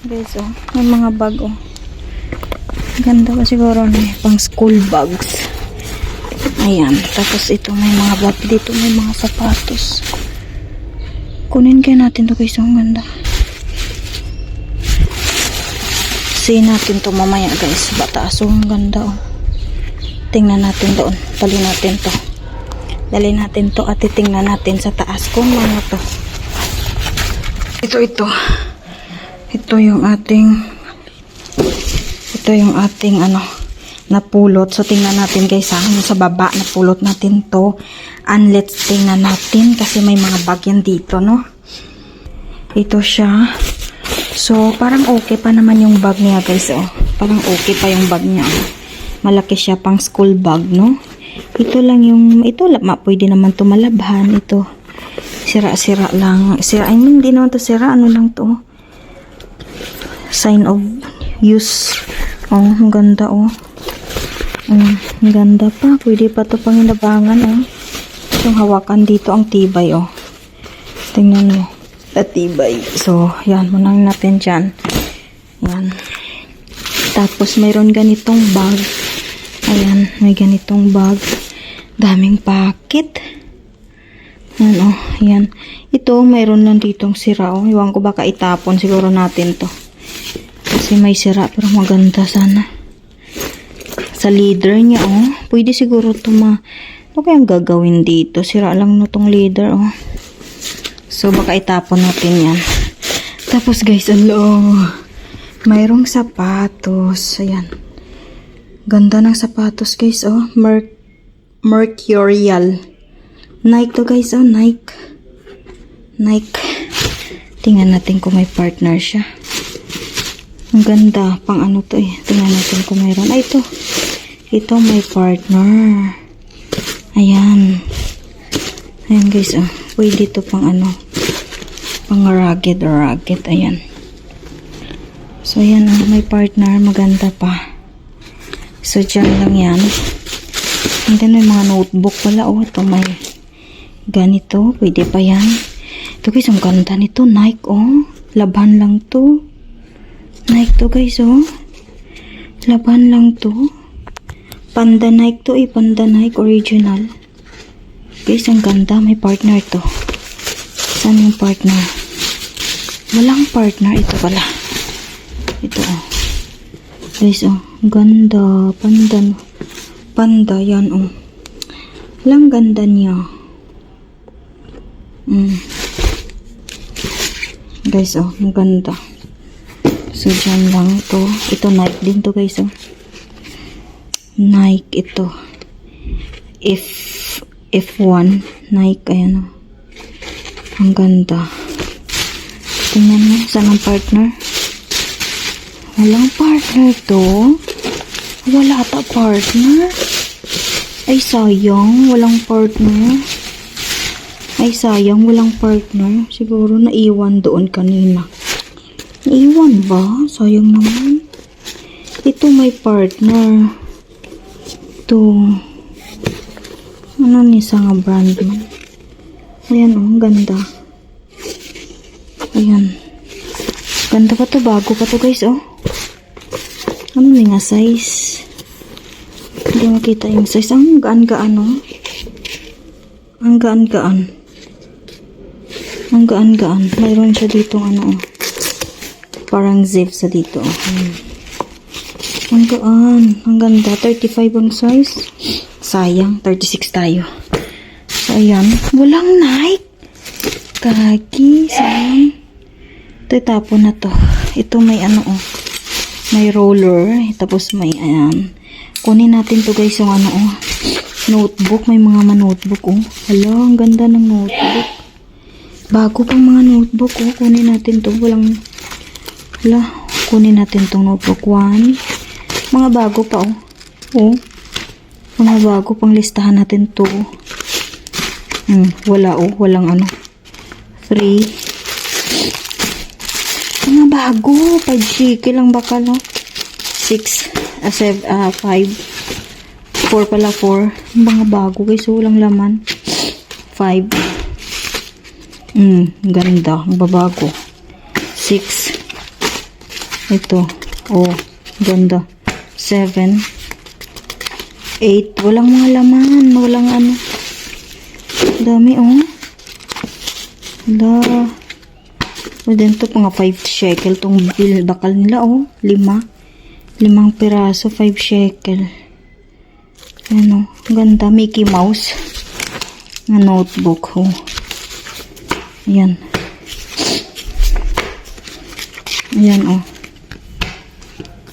Guys, oh, may mga bag, oh. Ganda pa siguro na pang school bags. Ayan. Tapos ito may mga bag. Dito may mga sapatos. Kunin kaya natin to guys. Ang ganda. See natin to mamaya guys. Bataas. Ang ganda, oh. Tingnan natin doon. Dali natin to. Dali natin to at titingnan natin sa taas kung ano to. Ito. Ito yung ating ano, napulot. So, tingnan natin guys sa baba, napulot natin to. And let's tingnan natin kasi may mga bag yan dito, no? Ito siya. So, parang okay pa naman yung bag niya guys, oh. Parang okay pa yung bag niya. Malaki siya, pang school bag, no? Ito lang yung, pwede naman to malabhan. Ito, sira-sira lang. Hindi naman to sira, ano lang to, sign of use. Oh, ang ganda, oh. Ang ganda pa. Pwede pa to panginabangan, oh. Yung hawakan dito, ang tibay, oh. Tingnan mo. Tibay. So, yan. Munang natin dyan. Yan. Tapos, mayroon ganitong bag. Ayan. May ganitong bag. Daming packet. Yan, oh. Yan. Ito, mayroon lang ditong sira, oh. Iwan ko baka itapon siguro natin to. Kasi may sira pero maganda sana. Sa leader niya, oh. Pwede siguro ito ano kayang gagawin dito? Sira lang no tong leader, oh. So, baka itapon natin yan. Tapos, guys, mayroong sapatos. Ayan. Ganda ng sapatos, guys, oh. Mercurial. Nike to, guys, oh. Nike. Tingnan natin kung may partner siya. Ang ganda. Pang ano to, eh. Tingnan natin kung mayroon. Ay, ito. Ito may partner. Ayan. Ayan, guys, oh. Pwede ito pang ano. Pang rugged. Ayan. So, ayan, oh. May partner. Maganda pa. So, dyan lang yan. And then, may mga notebook pala, oh. Ito may ganito. Pwede pa yan. Ito, guys, ang ganda nito. Nike, oh. Laban lang to. Nike to, guys, oh. Laban lang to. Panda Nike to, eh. Panda Nike original. Guys, ang ganda. May partner to. Saan yung partner? Walang partner. Ito pala. Ito, oh. Guys, oh. Ganda. Panda, yan, oh. Walang ganda niya. Guys, oh. Ang ganda. So, dyan lang ito. Ito, Nike din to, guys, oh. Nike, ito. F1. Nike, ayan, oh. Ang ganda. Tingnan mo, saan ang partner? Walang partner to. Wala ata partner. Ay, sayang. Walang partner. Siguro naiwan doon kanina. Iwan ba? Sayang naman. Ito may partner. Ito. Ano ni sa nga brand man? Ayan, oh. Ganda. Ayan. Ganda pa to. Bago pa to, guys, oh. Ano ni nga size? Hindi makita yung size. Ang gaan-gaan, oh. Ang gaan-gaan. Mayroon siya dito, ano, oh. Parang zip sa dito. Ang gaan. Ang ganda. 35 ang size. Sayang. 36 tayo. So, ayan. Walang Nike. Kagi. Sayang. Ito, itapon na to. Ito may ano, oh. May roller. Tapos may, ayan. Kunin natin to, guys, yung ano, oh. Notebook. May mga notebook, oh. Hala, ang ganda ng notebook. Bago pang mga notebook, oh. Kunin natin to. Kunin natin tong notebook 1. Mga bago pa, oh. Oh. Mga bago pang listahan natin to. Wala, oh. Walang ano. 3. Mga bago. 5 shiki lang baka, no? 6. 5. 4 pala, 4. Mga bago, guys. Walang laman. 5. Ganda. Ang babago. 6. Ito. Oh, ganda. 7. 8. Walang mga laman. Walang ano. Dami, oh. Hala. O, din to, mga 5 shekel. Tong bakal nila, oh. 5 piraso, 5 shekel. Ano, ganda. Mickey Mouse. Na notebook, oh. Ayan. Ayan, oh.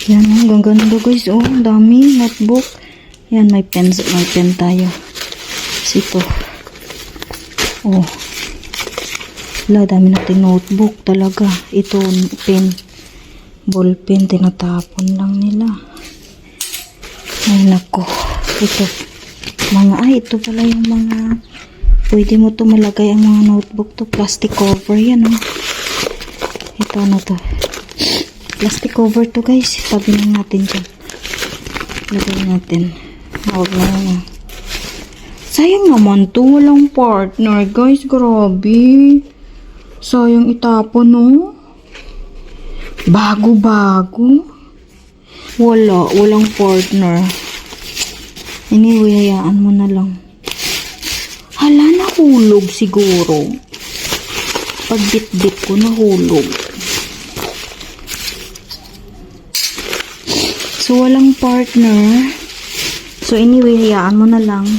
Ayan, oh. Ganda, guys, oh. Dami. Notebook. Ayan, may pen tayo. Ito. Oh. Wala, dami natin notebook talaga. Ito, pen. Ball pen, tinatapon lang nila. Ay, nako. Ito. Ito pala yung mga, pwede mo to malagay ang mga notebook to. Plastic cover, yan, oh. Ito, ano to? Plastic cover to, guys. Tabi lang natin dyan. Lagay natin. Huwag na. Sayang naman to. Walang partner, guys. Grabe. Sayang itapon, no? Bago-bago. Walang partner. Anyway, hayaan mo na lang. Hala, nahulog siguro. Pag bit-bit ko, nahulog. So, walang partner. So, anyway, hayaan mo na lang.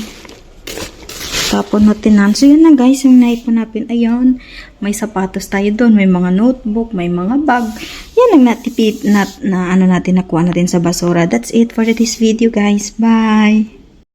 Tapon natin na. So, yun na guys, yung naipon natin. Ayun, may sapatos tayo doon. May mga notebook, may mga bag. Yan ang natipid na ano natin, nakuha natin sa basura. That's it for this video guys. Bye!